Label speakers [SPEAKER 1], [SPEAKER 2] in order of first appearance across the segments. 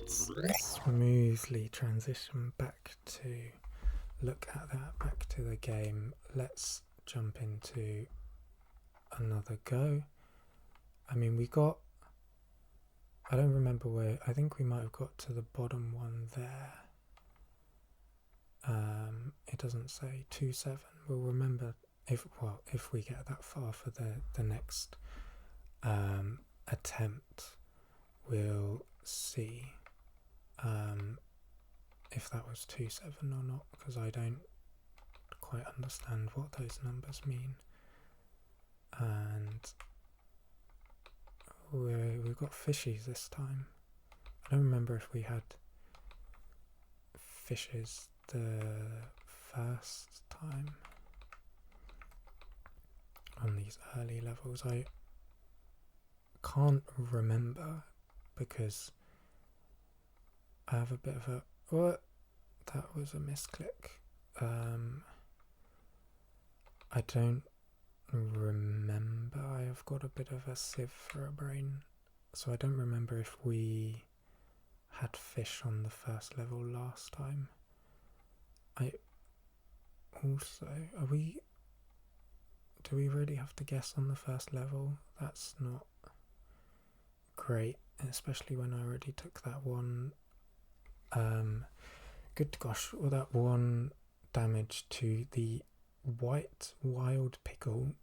[SPEAKER 1] let's smoothly transition back to look at that, back to the game. Let's jump into another go. I mean, we got, I don't remember where, I think we might have got to the bottom one there. It doesn't say 2-7. We'll remember if we get that far for the next attempt. We'll see if that was 2-7 or not, because I don't quite understand what those numbers mean. And we've got fishies this time. I don't remember if we had fishes the first time on these early levels. I can't remember because I have a bit of a... What? That was a misclick. I don't remember. I have got a bit of a sieve for a brain, so I don't remember if we had fish on the first level last time. I also... do we really have to guess on the first level? That's not great, especially when I already took that one. Good gosh, well, that one damage to the white wild pickle,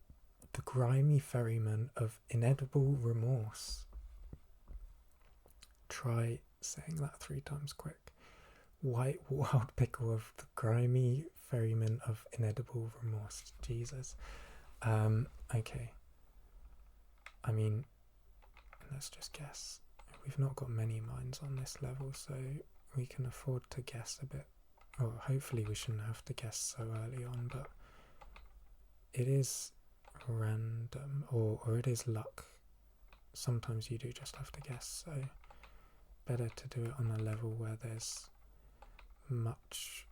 [SPEAKER 1] the grimy ferryman of inedible remorse. Try saying that 3 times quick. White wild pickle of the grimy ferryman of inedible remorse. Jesus. Okay. I mean, let's just guess. We've not got many mines on this level, so we can afford to guess a bit. Or hopefully we shouldn't have to guess so early on, but it is random, or it is luck. Sometimes you do just have to guess, so better to do it on a level where there's much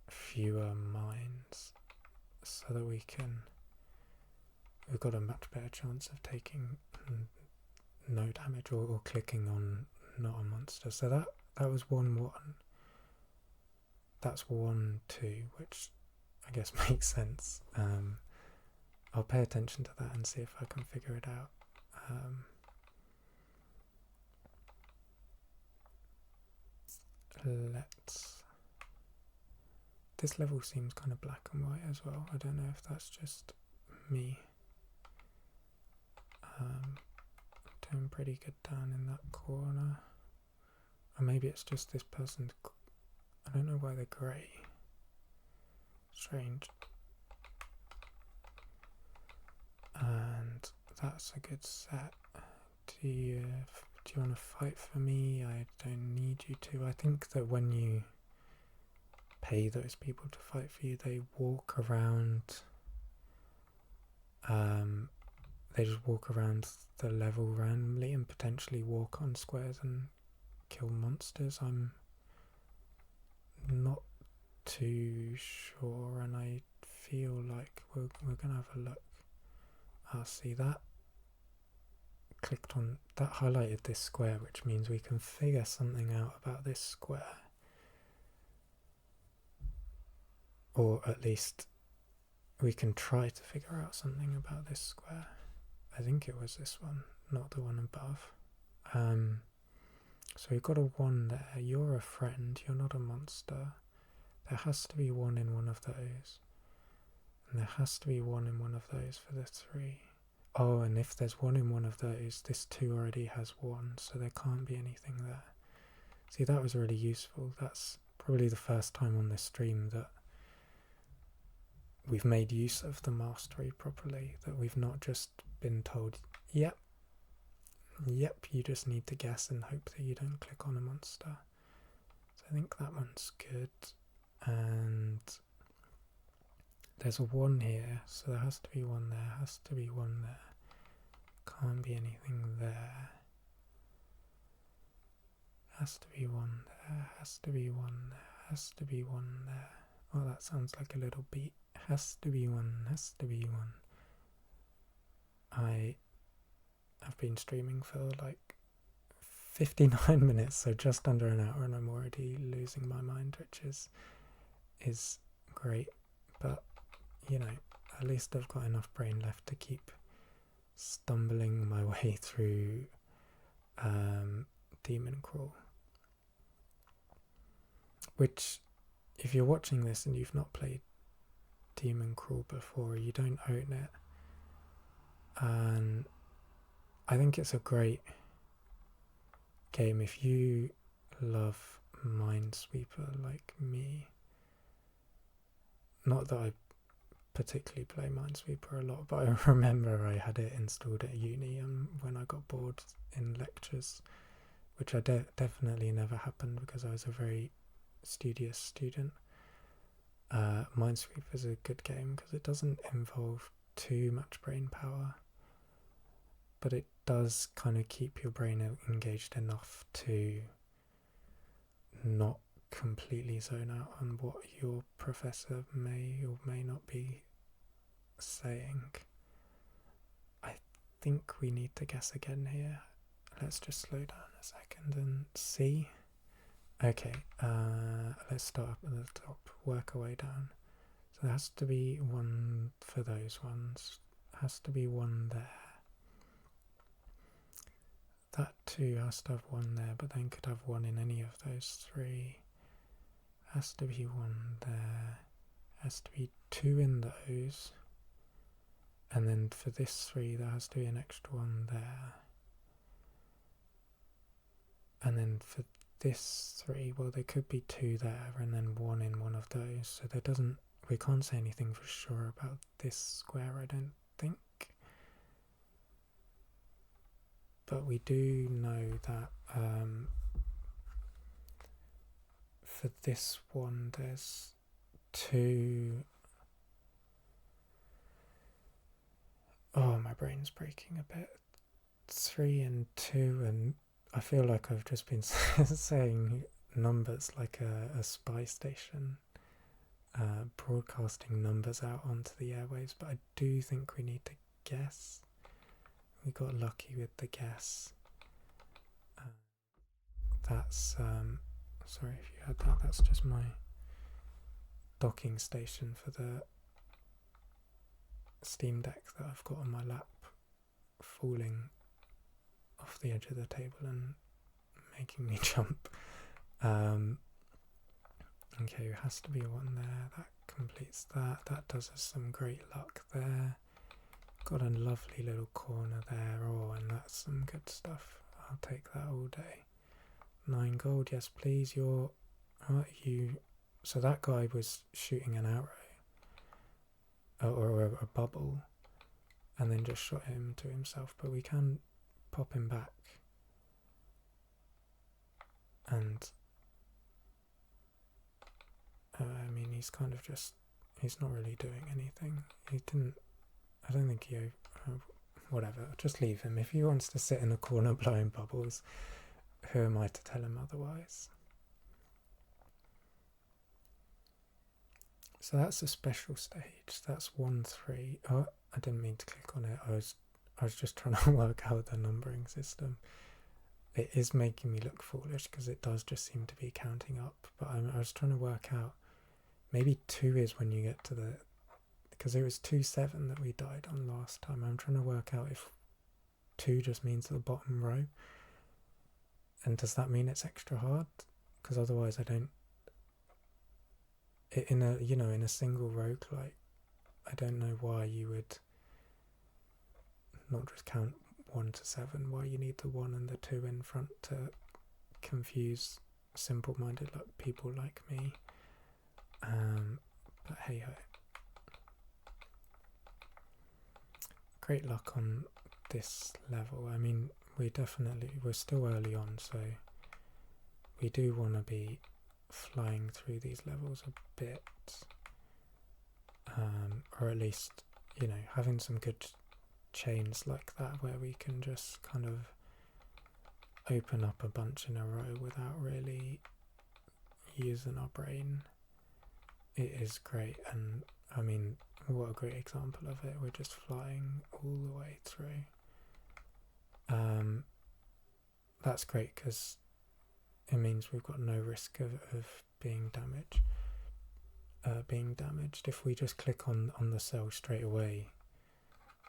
[SPEAKER 1] fewer mines, so that we've got a much better chance of taking no damage or clicking on not a monster. So that was 1-1. That's 1-2, which I guess makes sense. I'll pay attention to that and see if I can figure it out. This level seems kind of black and white as well. I don't know if that's just me. Doing pretty good down in that corner. Or maybe it's just this person's... I don't know why they're grey. Strange. And that's a good set. Do you want to fight for me? I don't need you to. I think that when you pay those people to fight for you, they walk around... they just walk around the level randomly and potentially walk on squares and kill monsters. I'm not too sure, and I feel like we're gonna have a look. See, that clicked on that, highlighted this square, which means we can figure something out about this square, or at least we can try to figure out something about this square. I think it was this one, not the one above. So we've got a 1 there. You're a friend, you're not a monster. There has to be 1 in one of those. And there has to be 1 in one of those for the 3. Oh, and if there's 1 in one of those, this 2 already has 1, so there can't be anything there. See, that was really useful. That's probably the first time on this stream that we've made use of the mastery properly, that we've not just been told, yep, you just need to guess and hope that you don't click on a monster. So I think that one's good. And there's a 1 here, so there has to be 1 there, has to be 1 there. Can't be anything there. Has to be 1 there, has to be 1 there, has to be 1 there. Oh, that sounds like a little beat. Has to be 1, has to be 1. I have been streaming for like 59 minutes, so just under an hour, and I'm already losing my mind, which is great. But you know, at least I've got enough brain left to keep stumbling my way through DemonCrawl. Which, if you're watching this and you've not played DemonCrawl before, you don't own it. And I think it's a great game if you love Minesweeper like me. Not that I particularly play Minesweeper a lot, but I remember I had it installed at uni when I got bored in lectures, which I definitely never happened because I was a very studious student. Minesweeper is a good game because it doesn't involve too much brain power, but it does kind of keep your brain engaged enough to not completely zone out on what your professor may or may not be saying. I think we need to guess again here. Let's just slow down a second and see. Okay, let's start up at the top, work our way down. So there has to be one for those ones, has to be one there. That too has to have one there, but then could have one in any of those three. Has to be one there, has to be two in those, and then for this three there has to be an extra one there. And then for this three, well, there could be two there and then one in one of those, so we can't say anything for sure about this square, I don't think. But we do know that for this one there's two. Oh, my brain's breaking a bit. 3 and 2, and I feel like I've just been saying numbers like a spy station, broadcasting numbers out onto the airwaves, but I do think we need to guess. We got lucky with the guess. That's, sorry if you heard that, that's just my docking station for the Steam Deck that I've got on my lap, falling off the edge of the table and making me jump. Okay, it has to be one there, that completes that, that does us some great luck there. Got a lovely little corner there, oh, and that's some good stuff. I'll take that all day. 9 gold, yes please. So that guy was shooting an arrow or a bubble and then just shot him to himself, but we can pop him back and I mean, he's kind of just, he's not really doing anything. I don't think he, whatever, just leave him. If he wants to sit in a corner blowing bubbles, who am I to tell him otherwise? So that's a special stage. That's 1-3. Oh, I didn't mean to click on it. I was just trying to work out the numbering system. It is making me look foolish because it does just seem to be counting up. But I was trying to work out. Maybe 2 is when you get to the, because it was 2-7 that we died on last time. I'm trying to work out if 2 just means the bottom row. And does that mean it's extra hard? Because otherwise I don't. In a single roguelike, I don't know why you would not just count 1 to 7. Why you need the 1 and the 2 in front to confuse simple-minded people like me. But hey ho. Great luck on this level. I mean, we're still early on, so we do want to be flying through these levels a bit, or at least, having some good chains like that where we can just kind of open up a bunch in a row without really using our brain. It is great, and I mean, what a great example of it. We're just flying all the way through. that's great because it means we've got no risk of being damaged. If we just click on the cell straight away,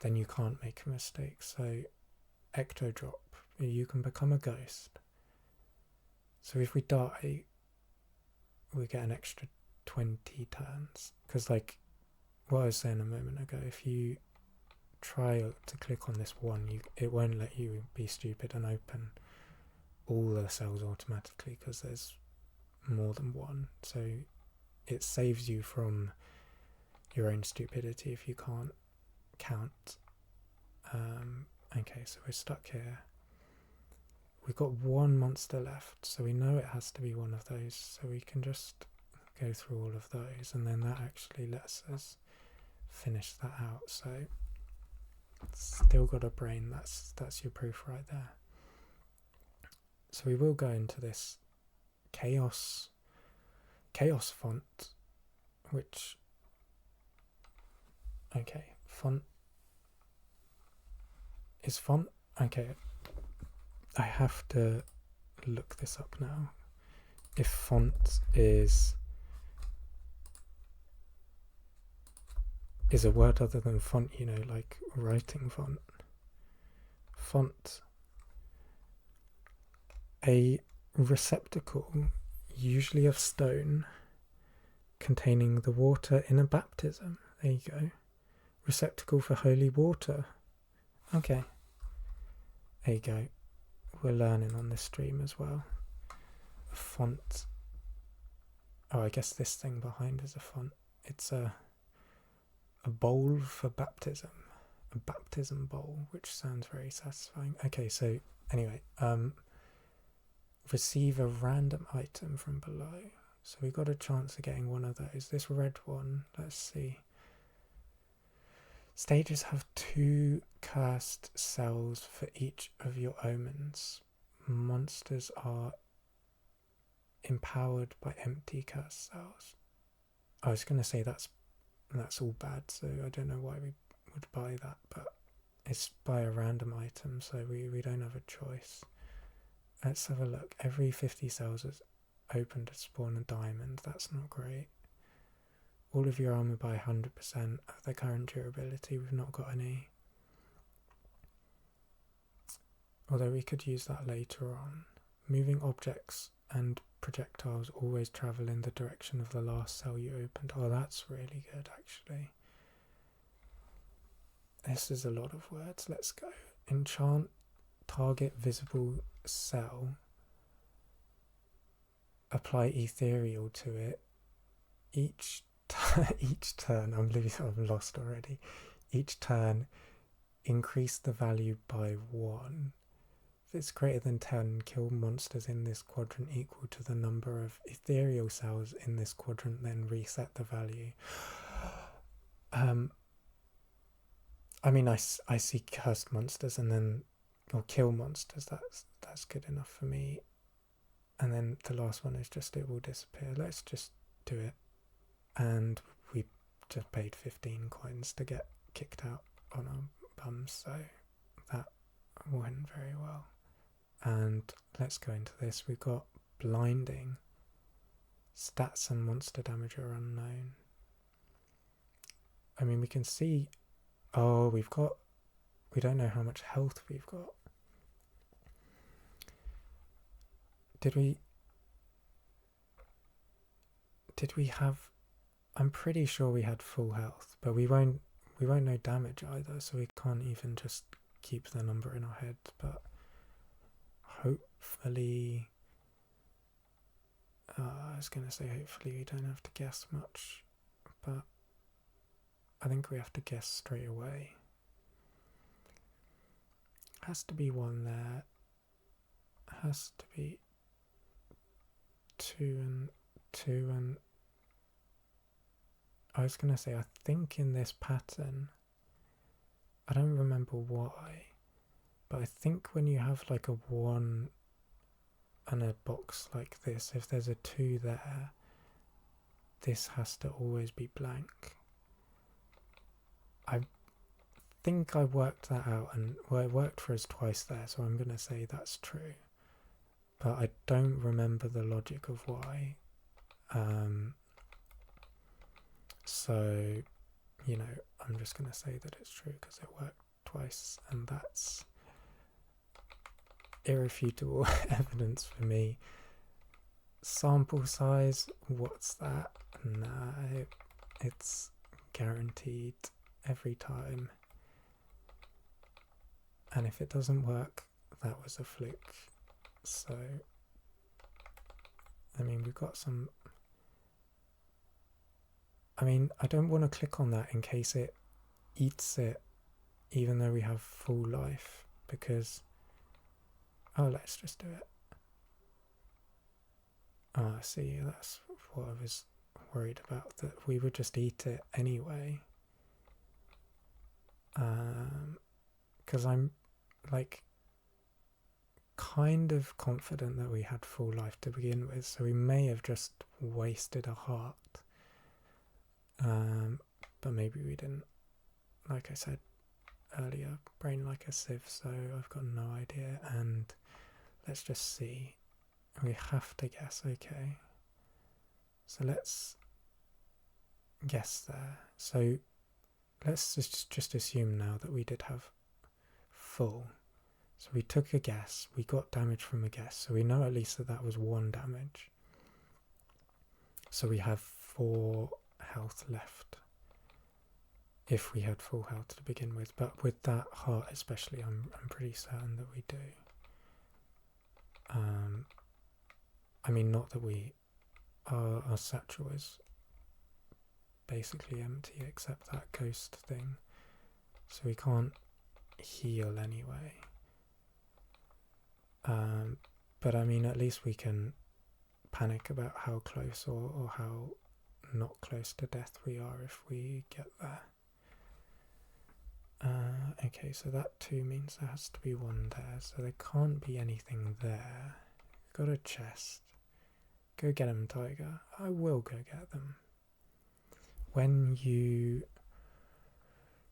[SPEAKER 1] then you can't make a mistake. So ecto drop, you can become a ghost. So if we die, we get an extra 20 turns. Because like what I was saying a moment ago, if you try to click on this one, it won't let you be stupid and open all the cells automatically because there's more than one. So it saves you from your own stupidity if you can't count. Okay, so we're stuck here. We've got one monster left, so we know it has to be one of those, so we can just go through all of those, and then that actually lets us finish that out. So still got a brain. That's your proof right there. So we will go into this chaos font, which, okay, font is font. Okay, I have to look this up now. If font is a word other than font, you know, like writing font. Font. A receptacle, usually of stone, containing the water in a baptism. There you go. Receptacle for holy water. Okay. There you go. We're learning on this stream as well. A font. Oh, I guess this thing behind is a font. It's a bowl for baptism. A baptism bowl, which sounds very satisfying. Okay, so anyway, receive a random item from below. So we got a chance of getting one of those. This red one, let's see. Stages have 2 cursed cells for each of your omens. Monsters are empowered by empty cursed cells. I was going to say that's all bad, so I don't know why we would buy that, but it's by a random item, so we don't have a choice. Let's have a look. Every 50 cells is open to spawn a diamond. That's not great. All of your armor by 100% of the current durability. We've not got any. Although we could use that later on. Moving objects and projectiles always travel in the direction of the last cell you opened. Oh, that's really good, actually. This is a lot of words. Let's go. Enchant target visible cell. Apply ethereal to it. Each turn, I'm lost already. Each turn, increase the value by 1. If it's greater than 10, kill monsters in this quadrant equal to the number of ethereal cells in this quadrant, then reset the value. I mean, I see cursed monsters and then, or kill monsters, that's good enough for me. And then the last one is just it will disappear. Let's just do it. And we just paid 15 coins to get kicked out on our bums, so that went very well. And let's go into this. We've got blinding. Stats and monster damage are unknown. I mean, we can see, oh, we don't know how much health we've got. Did we have, I'm pretty sure we had full health, but we won't know damage either, so we can't even just keep the number in our head, but hopefully, I was going to say hopefully we don't have to guess much, but I think we have to guess straight away. Has to be 1 there, has to be 2 and 2, and I was going to say, I think in this pattern, I don't remember why, but I think when you have like a 1 and a box like this, if there's a 2 there, this has to always be blank. I think I worked that out, and well, it worked for us twice there, so I'm going to say that's true. but I don't remember the logic of why. So, you know, I'm just going to say that it's true because it worked twice, and that's irrefutable evidence for me. Sample size, what's that? No, it's guaranteed every time. And if it doesn't work, that was a fluke. So, I mean, we've got some... I mean, I don't want to click on that in case it eats it, even though we have full life, because... Oh, let's just do it. Oh, see, that's what I was worried about, that we would just eat it anyway. Because I'm, like, kind of confident that we had full life to begin with, so we may have just wasted a heart. But maybe we didn't. Like I said earlier, brain like a sieve, so I've got no idea. And let's just see. We have to guess, okay. So let's guess there. So let's just assume now that we did have full. So we took a guess, we got damage from a guess, so we know at least that that was 1 damage. So we have 4 health left, if we had full health to begin with. But with that heart especially, I'm pretty certain that we do. I mean, not that our satchel is basically empty except that ghost thing, so we can't heal anyway. But I mean, at least we can panic about how close or how not close to death we are if we get there. Okay, so that 2 means there has to be 1 there, so there can't be anything there. We've got a chest. Go get them, Tiger. I will go get them. When you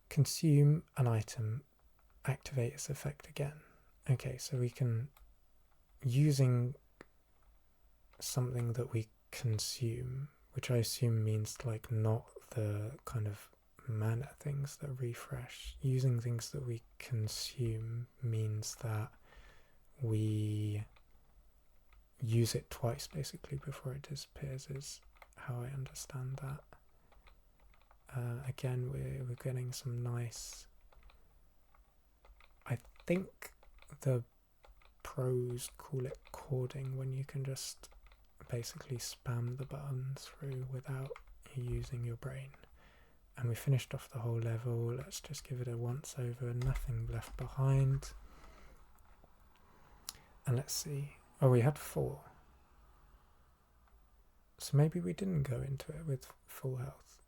[SPEAKER 1] consume an item, activate its effect again. Okay, so we can, using something that we consume, which I assume means like not the kind of mana things that refresh, using things that we consume means that we use it twice basically before it disappears, is how I understand that. Again, we're getting some nice... I think the pros call it cording, when you can just basically spam the button through without using your brain. And we finished off the whole level. Let's just give it a once over, nothing left behind. And let's see. Oh, we had 4. So maybe we didn't go into it with full health.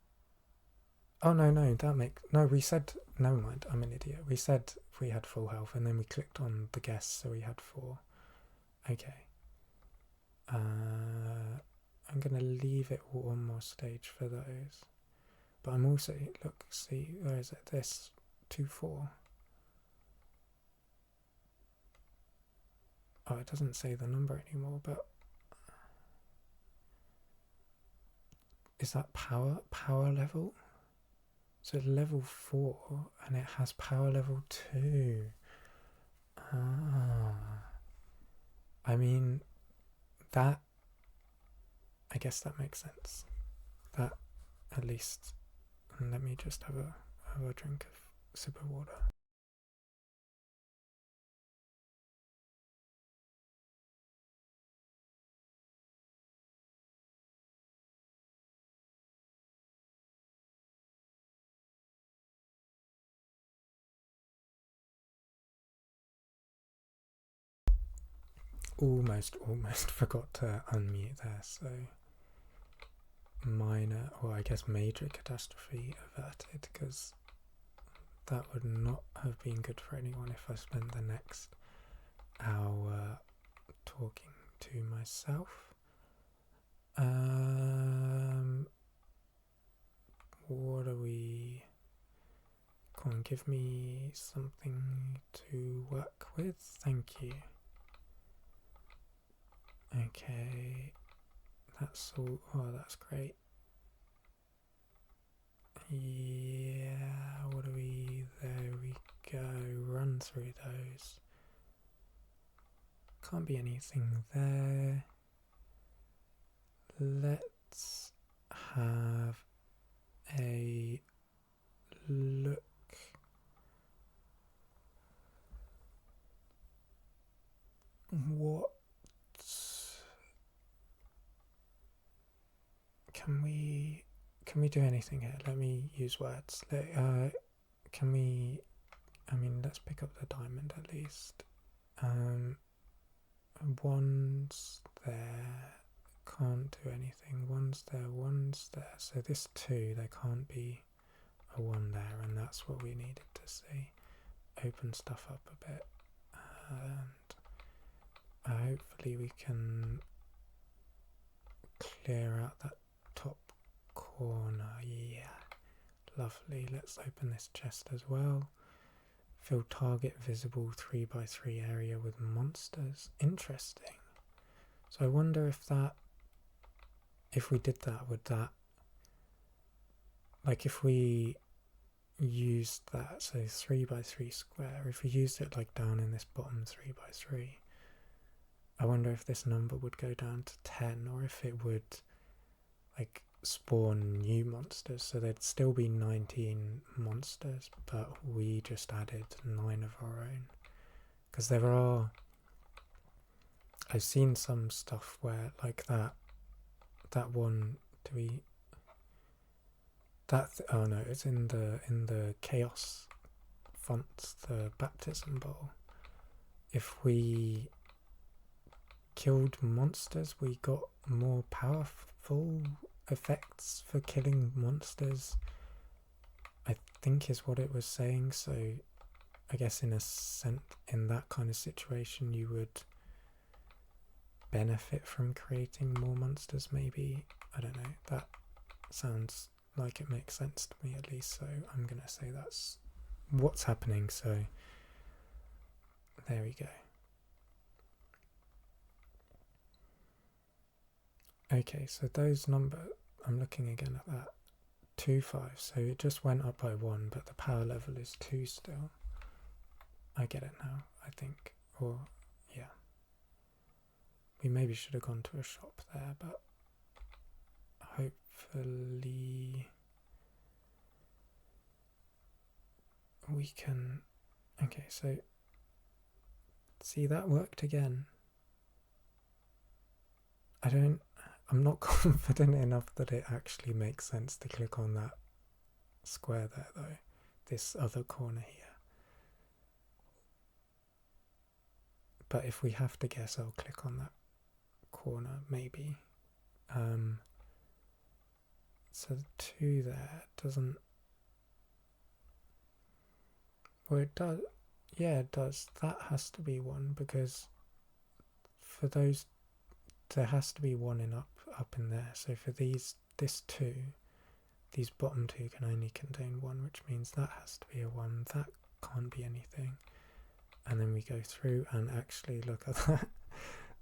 [SPEAKER 1] Oh, no, no, we said, never mind, I'm an idiot. We said we had full health and then we clicked on the guess, so we had 4. Okay. I'm going to leave it 1 more stage for those. But I'm also, look, see, where is it? This, 2-4. Oh, it doesn't say the number anymore, but... Is that power level? So level 4, and it has power level 2. Ah. I mean, that... I guess that makes sense. That, at least... And let me just have a drink of sip of water. Almost forgot to unmute there, so minor, or I guess major catastrophe averted, because that would not have been good for anyone if I spent the next hour talking to myself. What are we... Come on, give me something to work with, thank you. Okay, that's all. Oh, that's great. Yeah, what do we... There we go. Run through those. Can't be anything there. Let's have a look. What can we do anything here? Let me use words. Can we... I mean, let's pick up the diamond at least. One's there. Can't do anything. One's there, one's there. So this 2, there can't be a 1 there, and that's what we needed to see. Open stuff up a bit, and hopefully we can clear out that top corner. Yeah, lovely. Let's open this chest as well. Fill target visible 3x3 area with monsters. Interesting. So I wonder if we did that, would that, like if we used that, so 3x3 square, if we used it like down in this bottom 3x3, I wonder if this number would go down to 10, or if it would like spawn new monsters, so there'd still be 19 monsters, but we just added 9 of our own. Because there are... I've seen some stuff where like that one... Do we... oh no, it's in the chaos fonts, the baptism bowl. If we killed monsters, we got more powerful effects for killing monsters, I think is what it was saying. So I guess in a sense, in that kind of situation, you would benefit from creating more monsters, maybe. I don't know, that sounds like it makes sense to me at least, so I'm gonna say that's what's happening. So there we go. Okay, so those numbers, I'm looking again at that, 2, 5, so it just went up by 1, but the power level is 2 still. I get it now, I think, or yeah. We maybe should have gone to a shop there, but hopefully we can... Okay, so see, that worked again. I'm not confident enough that it actually makes sense to click on that square there though, this other corner here. But if we have to guess, I'll click on that corner maybe. So the 2 there doesn't... Well, it does. Yeah, it does. That has to be 1, because for those, there has to be 1 in up in there. So for this 2, these bottom 2 can only contain 1, which means that has to be a 1. That can't be anything. And then we go through, and actually look at that.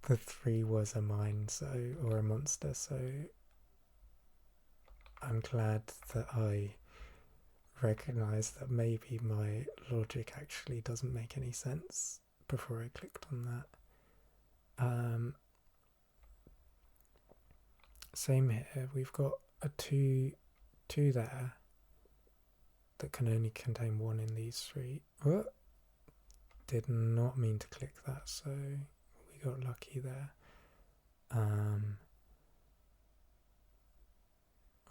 [SPEAKER 1] The 3 was a mine, so, or a monster. So I'm glad that I recognize that maybe my logic actually doesn't make any sense before I clicked on that. Same here, we've got a 2 there that can only contain 1 in these 3. Oh, did not mean to click that, so we got lucky there.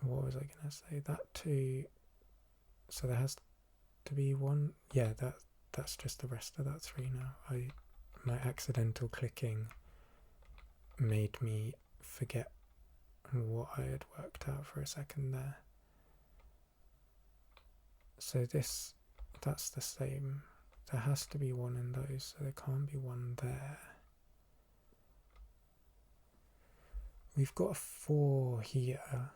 [SPEAKER 1] What was I going to say? That 2, so there has to be 1. Yeah, that's just the rest of that 3 now. My accidental clicking made me forget what I had worked out for a second there. So that's the same. There has to be 1 in those, so there can't be 1 there. We've got a 4 here,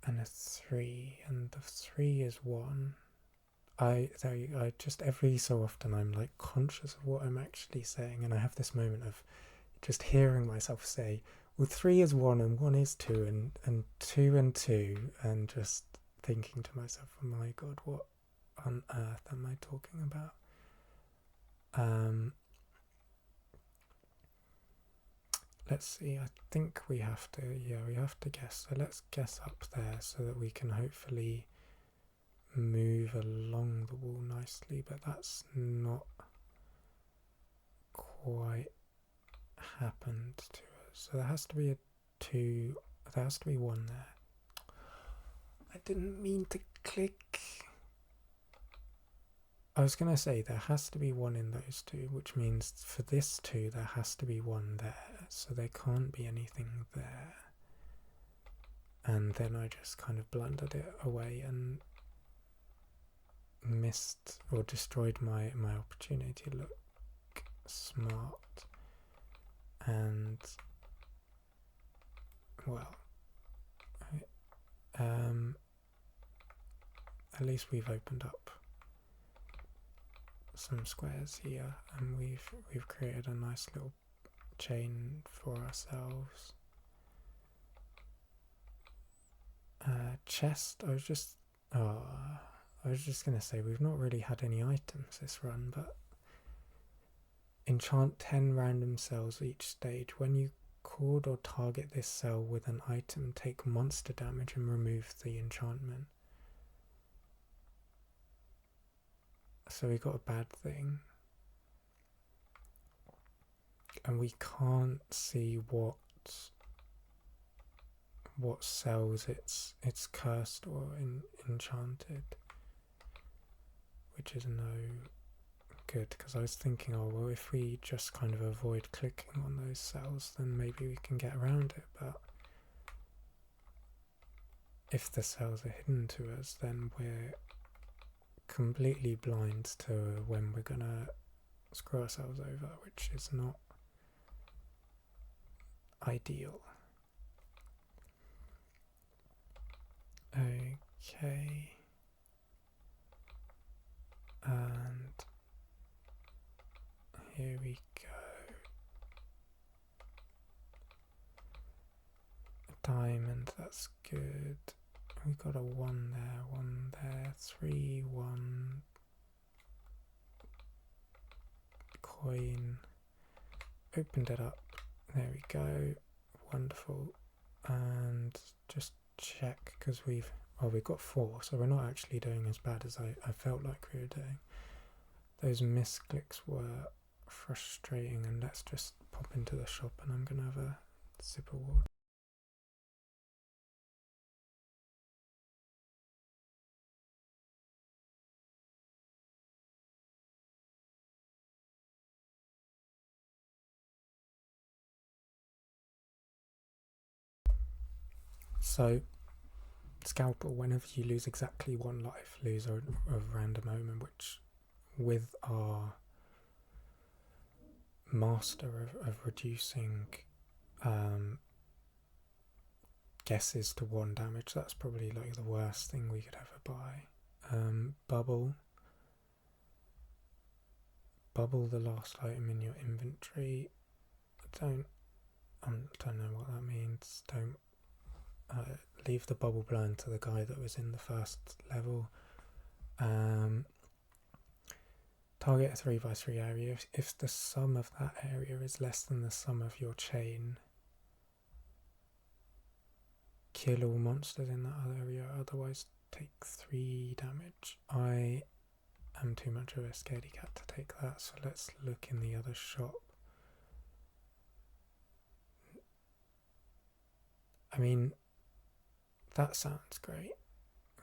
[SPEAKER 1] and a 3, and the 3 is 1. I just every so often I'm like conscious of what I'm actually saying, and I have this moment of just hearing myself say, well, 3 is 1 and 1 is 2 and 2 and 2, and just thinking to myself, oh my god, what on earth am I talking about? Let's see, I think we have to guess. So let's guess up there so that we can hopefully move along the wall nicely, but that's not quite happened to us. So there has to be a 2, there has to be 1 there. I didn't mean to click. I was going to say there has to be 1 in those 2, which means for this 2 there has to be 1 there, so there can't be anything there. And then I just kind of blundered it away and missed or destroyed my opportunity to look smart. And well, at least we've opened up some squares here, and we've created a nice little chain for ourselves. Chest. I was just gonna say we've not really had any items this run, but enchant 10 random cells each stage. When you cord or target this cell with an item, take monster damage and remove the enchantment. So we got a bad thing, and we can't see what cells it's cursed or enchanted, which is no good, because I was thinking, oh well, if we just kind of avoid clicking on those cells then maybe we can get around it, but if the cells are hidden to us then we're completely blind to when we're gonna screw ourselves over, which is not ideal. Okay, and here we go. A diamond, that's good. We got a 1 there, 1 there, 3, 1. Coin. Opened it up. There we go. Wonderful. And just check, because we've got 4, so we're not actually doing as bad as I felt like we were doing. Those misclicks were frustrating, and let's just pop into the shop and I'm gonna have a sip of water. So, Scalpel, whenever you lose exactly 1 life, lose a random omen, which with our master of reducing guesses to 1 damage, that's probably like the worst thing we could ever buy. Bubble the last item in your inventory. I don't know what that means. Don't leave the bubble blown to the guy that was in the first level. Target a 3x3 area. If the sum of that area is less than the sum of your chain, kill all monsters in that other area, otherwise take 3 damage. I am too much of a scaredy cat to take that, so let's look in the other shop. I mean, that sounds great.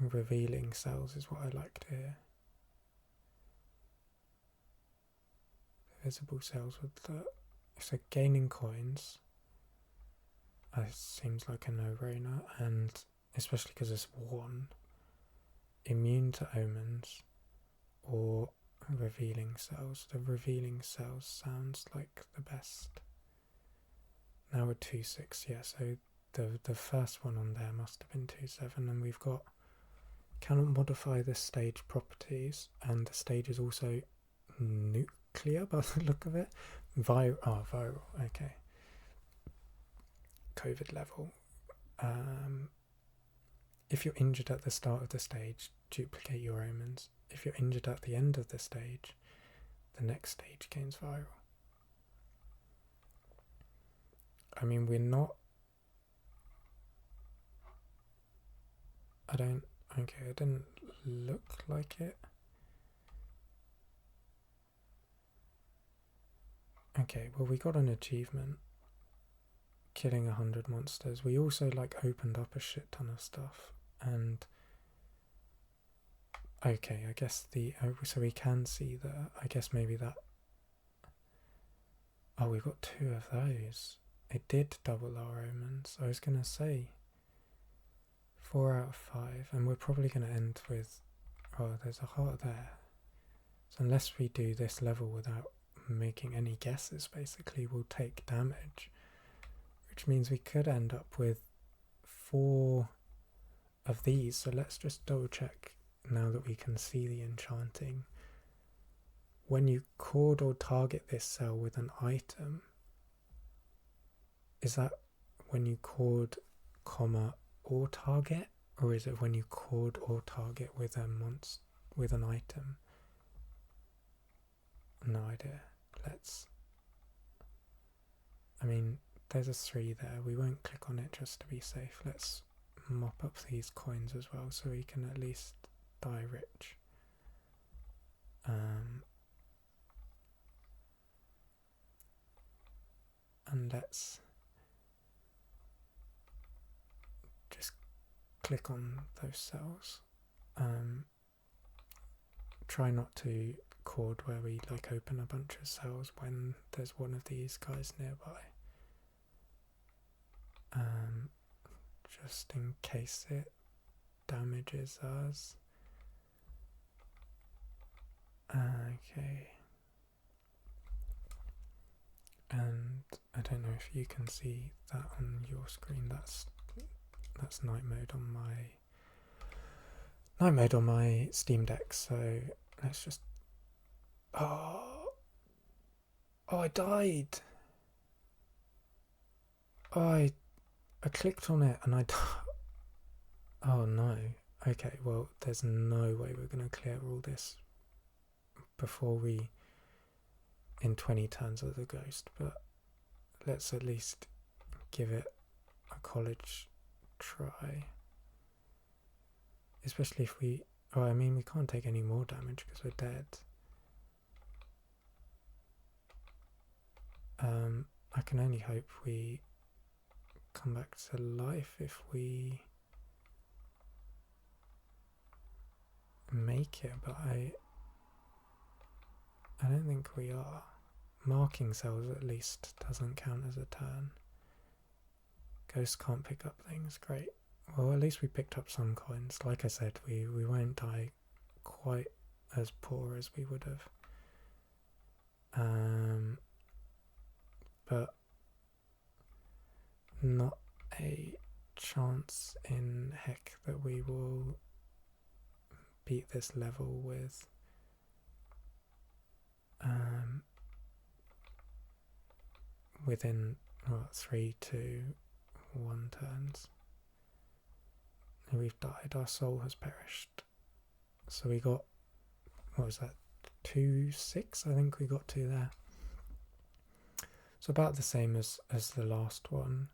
[SPEAKER 1] Revealing cells is what I like to hear. Visible cells with the... So gaining coins seems like a no-brainer, and especially because it's 1. Immune to omens or revealing cells. The revealing cells sounds like the best. Now we're 2-6, yeah, so the first one on there must have been 2-7, and we've got Cannot modify this stage properties, and the stage is also nuclear by the look of it. Viral, okay. COVID level. If you're injured at the start of the stage, duplicate your omens. If you're injured at the end of the stage, the next stage gains viral. I mean, we're not... Okay, it didn't look like it. Okay, well, we got an achievement. Killing 100 monsters. We also, like, opened up a shit ton of stuff. And... okay, I guess so we can see that. I guess maybe that... oh, we got 2 of those. It did double our omens. I was going to say 4 out of 5, and we're probably going to end with... oh, there's a heart there. So unless we do this level without making any guesses, basically, we'll take damage. Which means we could end up with 4 of these. So let's just double check now that we can see the enchanting. When you chord or target this cell with an item, is that when you chord, comma, or target? Or is it when you chord or target with an item? No idea. I mean, there's a 3 there. We won't click on it just to be safe. Let's mop up these coins as well so we can at least die rich. And let's just click on those cells. Try not to chord where we like open a bunch of cells when there's one of these guys nearby. Just in case it damages us. Okay. And I don't know if you can see that on your screen. That's night mode on my Steam Deck. So let's just... oh, I died. Oh, I clicked on it and I died. Oh no. Okay, well, there's no way we're going to clear all this before we, in 20 turns of the ghost, but let's at least give it a college try. Especially if we... oh, I mean, we can't take any more damage because we're dead. I can only hope we come back to life if we make it, but I don't think we are. Marking cells at least doesn't count as a turn. Ghosts can't pick up things, great. Well, at least we picked up some coins. Like I said, we won't die quite as poor as we would have. But not a chance in heck that we will beat this level with within 3 to 1 turns. We've died, our soul has perished. So we got, what was that, 2-6? I think we got to there. So about the same as the last one.